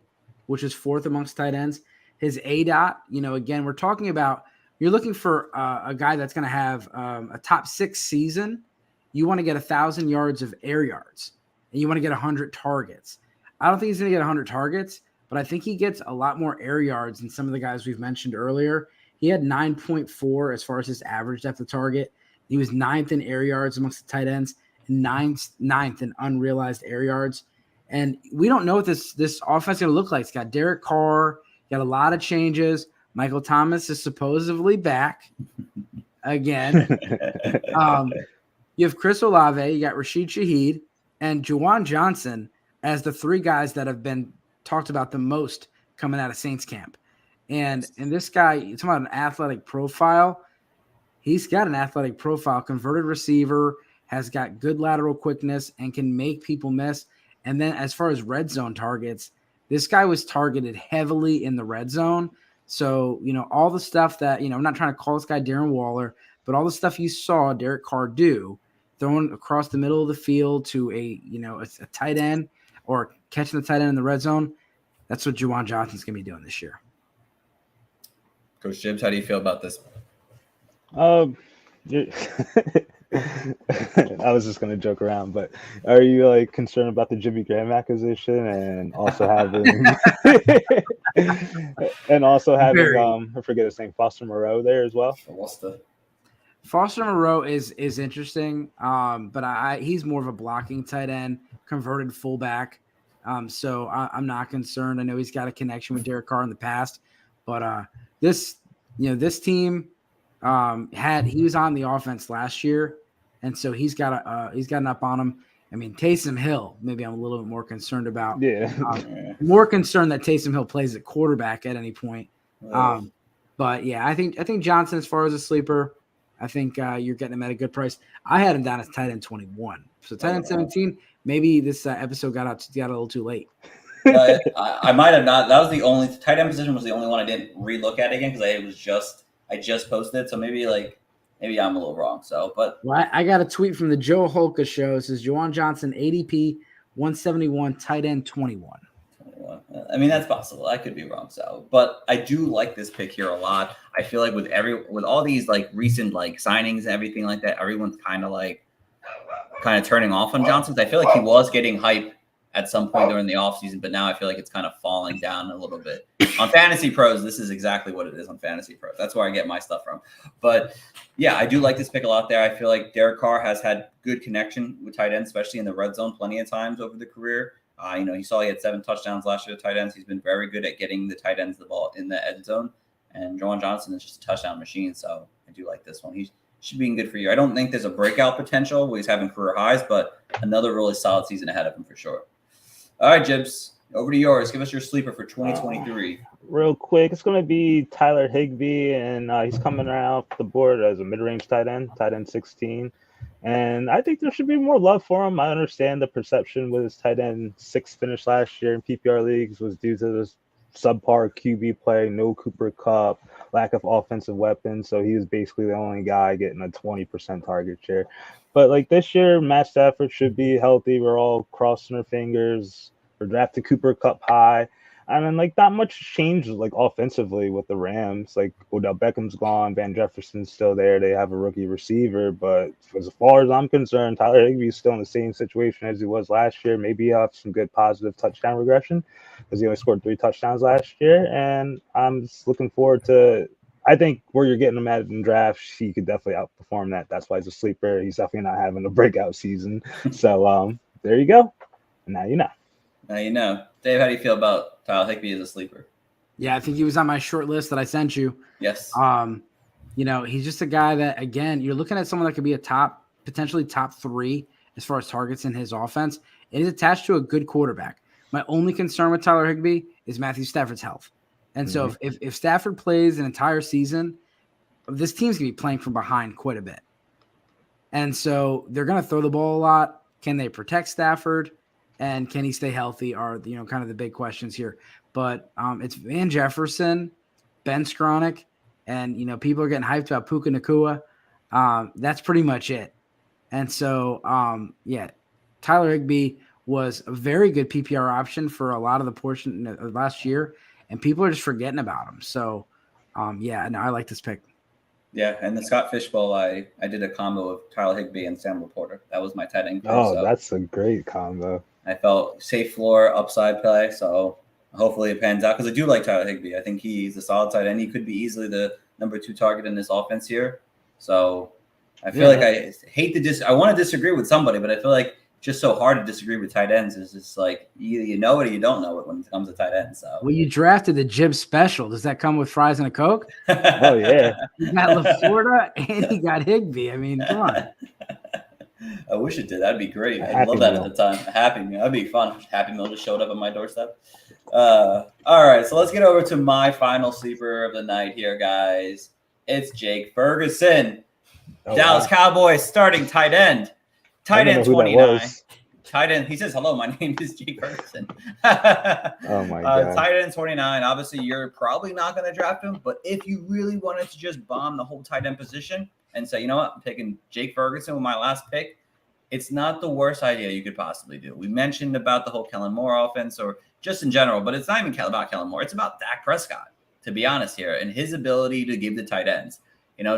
which is 4th amongst tight ends. His ADOT, again, we're talking about, you're looking for a guy that's going to have a top 6 season. You want to get 1,000 yards of air yards, and you want to get 100 targets. I don't think he's going to get 100 targets, but I think he gets a lot more air yards than some of the guys we've mentioned earlier. He had 9.4 as far as his average depth of target. He was 9th in air yards amongst the tight ends and 9th in unrealized air yards. And we don't know what this offense is going to look like. It's got Derek Carr, got a lot of changes. Michael Thomas is supposedly back again. You have Chris Olave, you got Rashid Shaheed, and Juwan Johnson as the 3 guys that have been talked about the most coming out of Saints camp. And this guy, you're talking about an athletic profile. He's got an athletic profile, converted receiver, has got good lateral quickness, and can make people miss. And then as far as red zone targets, this guy was targeted heavily in the red zone. So, all the stuff that, I'm not trying to call this guy Darren Waller, but all the stuff you saw Derek Carr do, throwing across the middle of the field to a tight end or catching the tight end in the red zone, that's what Juwan Johnson's going to be doing this year. Coach Gibbs, how do you feel about this? I was just gonna joke around, but are you like concerned about the Jimmy Graham acquisition and also having I forget his name, Foster Moreau there as well? Foster Moreau is interesting, but he's more of a blocking tight end, converted fullback. So I'm not concerned. I know he's got a connection with Derek Carr in the past, but this team he was on the offense last year, and so he's got an up on him. I mean, Taysom Hill, maybe I'm a little bit more concerned about. Yeah. More concerned that Taysom Hill plays at quarterback at any point. But yeah, I think Johnson, as far as a sleeper, I think you're getting him at a good price. I had him down as tight end 21. So tight end 17, maybe this episode got a little too late. I might have not. That was the only tight end position was the only one I didn't relook at again because I just posted it. So maybe I'm a little wrong. So, but I got a tweet from the Joe Holka show. It says Juwan Johnson, ADP 171, tight end 21. I mean, that's possible. I could be wrong. So, but I do like this pick here a lot. I feel like with all these like recent like signings and everything like that, everyone's kind of turning off on Johnson. I feel like he was getting hype at some point during the offseason, but now I feel like it's kind of falling down a little bit. On Fantasy Pros, this is exactly what it is on Fantasy Pros. That's where I get my stuff from. But yeah, I do like this pick a lot there. I feel like Derek Carr has had good connection with tight ends, especially in the red zone plenty of times over the career. He had 7 touchdowns last year to tight ends. He's been very good at getting the tight ends the ball in the end zone. And Juwan Johnson is just a touchdown machine. So I do like this one. He should be good for you. I don't think there's a breakout potential where he's having career highs, but another really solid season ahead of him for sure. All right, Jibs, Over to yours. Give us your sleeper for 2023. Real quick, it's going to be Tyler Higbee, and he's coming around off the board as a mid-range tight end 16. And I think there should be more love for him. I understand the perception with his tight end 6 finish last year in PPR leagues was due to this subpar QB play, no Cooper Kupp, lack of offensive weapons. So he was basically the only guy getting a 20% target share. But like this year, Matt Stafford should be healthy. We're all crossing our fingers. We're drafting Cooper Kupp high. And then, like, not much changed, like, offensively with the Rams. Like, Odell Beckham's gone. Van Jefferson's still there. They have a rookie receiver. But as far as I'm concerned, Tyler Higbee's still in the same situation as he was last year. Maybe he'll have some good positive touchdown regression because he only scored 3 touchdowns last year. And I'm just looking forward to – I think where you're getting him at in drafts, he could definitely outperform that. That's why he's a sleeper. He's definitely not having a breakout season. So, there you go. And now you know. Now you know. Dave, how do you feel about Tyler Higbee as a sleeper? Yeah, I think he was on my short list that I sent you. Yes. He's just a guy that, again, you're looking at someone that could be potentially top 3 as far as targets in his offense. And he's attached to a good quarterback. My only concern with Tyler Higbee is Matthew Stafford's health. And so if Stafford plays an entire season, this team's going to be playing from behind quite a bit. And so they're going to throw the ball a lot. Can they protect Stafford? And can he stay healthy are, kind of the big questions here. But it's Van Jefferson, Ben Skronik, and, people are getting hyped about Puka Nacua. That's pretty much it. And so, Tyler Higbee was a very good PPR option for a lot of the portion of last year, and people are just forgetting about him. So, I like this pick. Yeah, and the Scott Fishbowl, I did a combo of Tyler Higbee and Sam Laporta. That was my tight end. That's a great combo. I felt safe floor upside play, so hopefully it pans out because I do like Tyler Higbee. I think he's a solid tight end. He could be easily the number 2 target in this offense here. So I feel like I hate to I want to disagree with somebody, but I feel like just so hard to disagree with tight ends. It's just like you know it or you don't know it when it comes to tight ends. So well, you drafted the Jib special. Does that come with fries and a Coke? Oh yeah, you got LaForda and you got Higbee. I mean, come on. I wish it did. That'd be great. I'd love that at the time. Happy Meal. That'd be fun. Happy Meal just showed up on my doorstep. All right, so let's get over to my final sleeper of the night here, guys. It's Jake Ferguson. Dallas Cowboys starting tight end. Tight end 29. Tight end. He says, hello, my name is Jake Ferguson. Oh, my God. Tight end 29. Obviously, you're probably not going to draft him, but if you really wanted to just bomb the whole tight end position and say, you know what, I'm taking Jake Ferguson with my last pick, it's not the worst idea you could possibly do. We mentioned about the whole Kellen Moore offense or just in general, but it's not even about Kellen Moore. It's about Dak Prescott, to be honest here, and his ability to give the tight ends.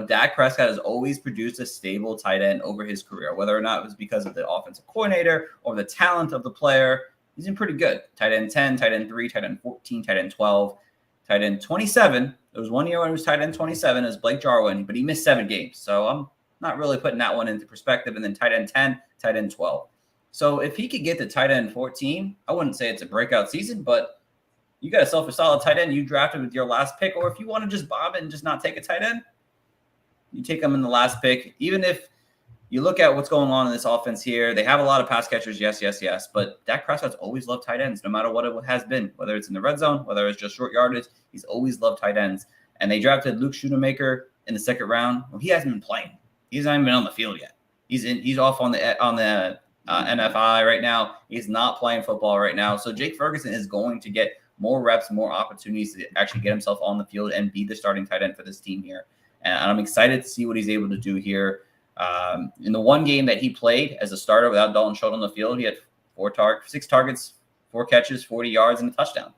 Dak Prescott has always produced a stable tight end over his career, whether or not it was because of the offensive coordinator or the talent of the player. He's been pretty good. Tight end 10, tight end 3, tight end 14, tight end 12, tight end 27. There was one year when he was tight end 27 as Blake Jarwin, but he missed 7 games. So I'm not really putting that one into perspective. And then tight end 10, tight end 12. So if he could get to tight end 14, I wouldn't say it's a breakout season, but you got yourself a solid tight end you drafted with your last pick. Or if you want to just bomb it and just not take a tight end, you take them in the last pick. Even if you look at what's going on in this offense here, they have a lot of pass catchers, yes. But Dak Prescott's always loved tight ends, no matter what it has been, whether it's in the red zone, whether it's just short yardage. He's always loved tight ends. And they drafted Luke Schoonemaker in the 2nd round. Well, he hasn't been playing. He's not even been on the field yet. He's off on the NFI right now. He's not playing football right now. So Jake Ferguson is going to get more reps, more opportunities to actually get himself on the field and be the starting tight end for this team here. And I'm excited to see what he's able to do here. In the one game that he played as a starter without Dalton Schultz on the field, he had 6 targets, 4 catches, 40 yards, and a touchdown.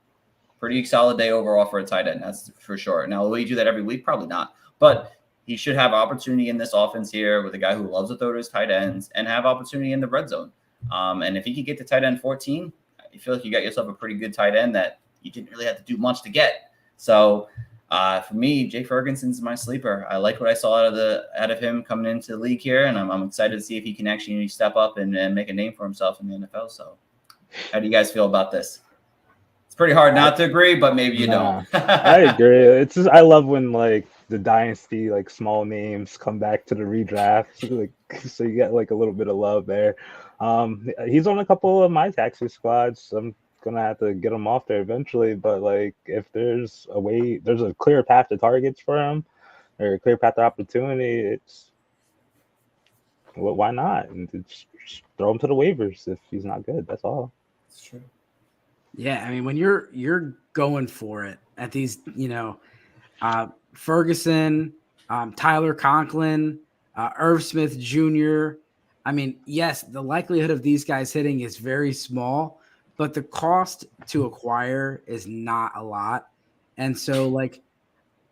Pretty solid day overall for a tight end, that's for sure. Now, will he do that every week? Probably not. But he should have opportunity in this offense here with a guy who loves to throw to his tight ends and have opportunity in the red zone. And if he could get to tight end 14, I feel like you got yourself a pretty good tight end that you didn't really have to do much to get. So for me, Jake Ferguson's my sleeper. I like what I saw out of him coming into the league here, and I'm excited to see if he can actually step up and make a name for himself in the NFL. So how do you guys feel about this? It's pretty hard not to agree, but maybe you don't. I agree. It's just, I love when the dynasty small names come back to the redraft. So you get a little bit of love there. He's on a couple of my taxi squads. I'm gonna have to get him off there eventually. But like, if there's a clear path to targets for him, or a clear path to opportunity, it's why not? And just throw him to the waivers if he's not good. That's all. It's true. Yeah, I mean, when you're going for it at these, Ferguson, Tyler Conklin, Irv Smith Jr. I mean, yes, the likelihood of these guys hitting is very small, but the cost to acquire is not a lot. And so, like,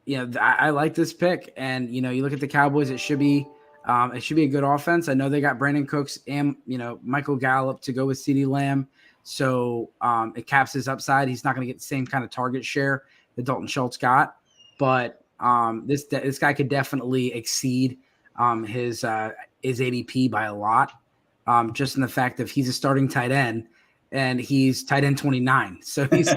I like this pick. And, you look at the Cowboys, it should be a good offense. I know they got Brandon Cooks and, Michael Gallup to go with CeeDee Lamb. So it caps his upside. He's not going to get the same kind of target share that Dalton Schultz got. But this guy could definitely exceed his ADP by a lot, just in the fact that he's a starting tight end and he's tight end 29. So he's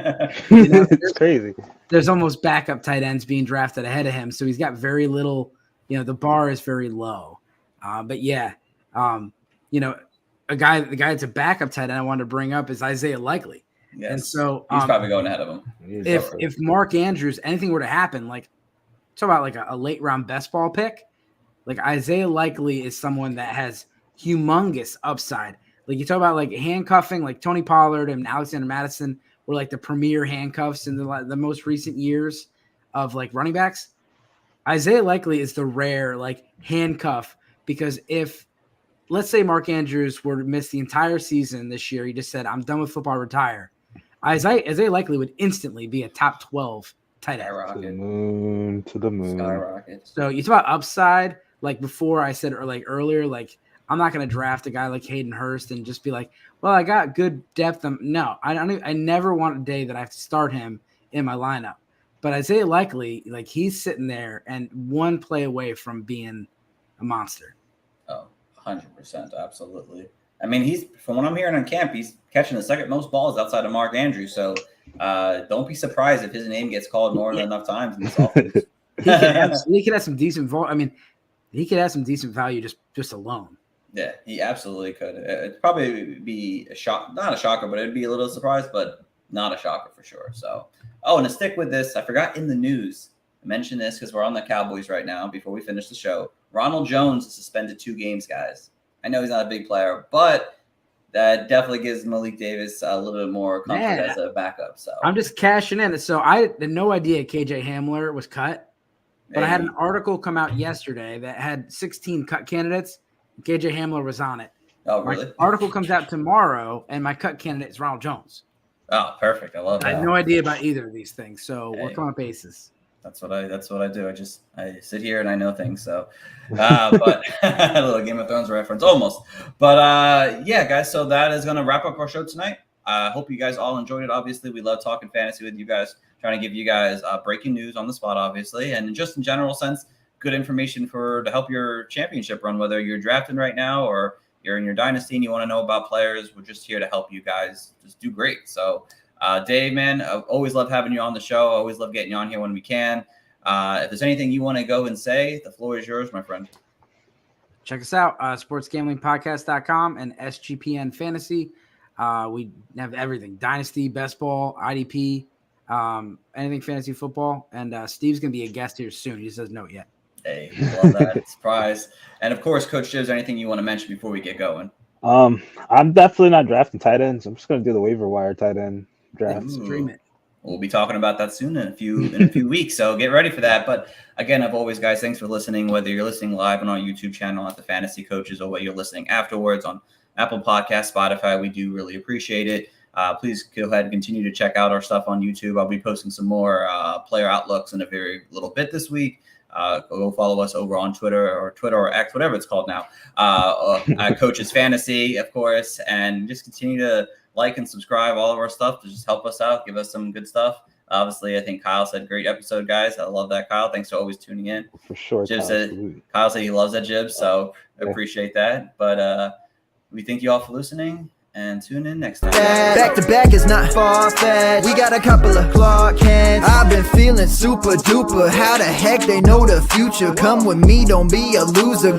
it's crazy. There's almost backup tight ends being drafted ahead of him. So he's got very little, the bar is very low. But yeah, the guy that's a backup tight end I wanted to bring up is Isaiah Likely. Yes. And so he's probably going ahead of him. If Mark Andrews, anything were to happen, like talk about like a late round best ball pick, like Isaiah Likely is someone that has humongous upside. Like you talk about like handcuffing, like Tony Pollard and Alexander Mattison were like the premier handcuffs in the most recent years of like running backs. Isaiah Likely is the rare like handcuff, because if let's say Mark Andrews were to miss the entire season this year, he just said, I'm done with football, retire. Isaiah Likely would instantly be a top 12 tight end. To the moon. Skyrocket. So you talk about upside, like before I said, or like earlier, like I'm not going to draft a guy like Hayden Hurst and just be like, well, I got good depth. No, I never want a day that I have to start him in my lineup. But Isaiah Likely, like he's sitting there and one play away from being a monster. Oh, 100%. Absolutely. I mean, he's, from what I'm hearing on camp, he's catching the second most balls outside of Mark Andrews. So don't be surprised if his name gets called more than enough times in this offense. He could have some decent volume. I mean, he could have some decent value just alone. Yeah, he absolutely could. It'd probably be a shock, not a shocker, but it'd be a little surprise, but not a shocker for sure. So, and to stick with this, I forgot in the news, I mentioned this because we're on the Cowboys right now before we finish the show. Ronald Jones is suspended 2 games, guys. I know he's not a big player, but that definitely gives Malik Davis a little bit more comfort as a backup. So I'm just cashing in. So I had no idea KJ Hamler was cut, but I had an article come out yesterday that had 16 cut candidates. KJ Hamler was on it. Oh, really? My article comes out tomorrow, and my cut candidate is Ronald Jones. Oh, perfect. I love that. I had no idea about either of these things, so we're coming up bases. That's what I do. I sit here and I know things. So, but a little Game of Thrones reference almost. But yeah, guys. So that is going to wrap up our show tonight. I hope you guys all enjoyed it. Obviously, we love talking fantasy with you guys, trying to give you guys breaking news on the spot, obviously, and just in general sense, good information to help your championship run. Whether you're drafting right now or you're in your dynasty and you want to know about players, we're just here to help you guys just do great. So. Dave, man, I always love having you on the show. I always love getting you on here when we can. If there's anything you want to go and say, the floor is yours, my friend. Check us out, sportsgamblingpodcast.com and SGPN Fantasy. We have everything, Dynasty, Best Ball, IDP, anything fantasy football. And Steve's going to be a guest here soon. He says no yet. Hey, love that. Surprise. And, of course, Coach Jibs, anything you want to mention before we get going? I'm definitely not drafting tight ends. I'm just going to do the waiver wire tight end draft. Stream it. We'll be talking about that soon in a few weeks. So get ready for that. But again, as always, guys, thanks for listening. Whether you're listening live on our YouTube channel at the Fantasy Coaches or whether you're listening afterwards on Apple Podcasts, Spotify, we do really appreciate it. Please go ahead and continue to check out our stuff on YouTube. I'll be posting some more player outlooks in a very little bit this week. Go follow us over on Twitter or X, whatever it's called now. Coaches Fantasy, of course, and just continue to like and subscribe all of our stuff to just help us out, give us some good stuff. Obviously, I think Kyle said great episode, guys. I love that, Kyle. Thanks for always tuning in. For sure. Kyle said he loves that, Jib, so I appreciate that. But we thank you all for listening. And tune in next time. Back to back is not far-fetched. We got a couple of Clark Kents. I've been feeling super duper. How the heck they know the future? Come with me, don't be a loser.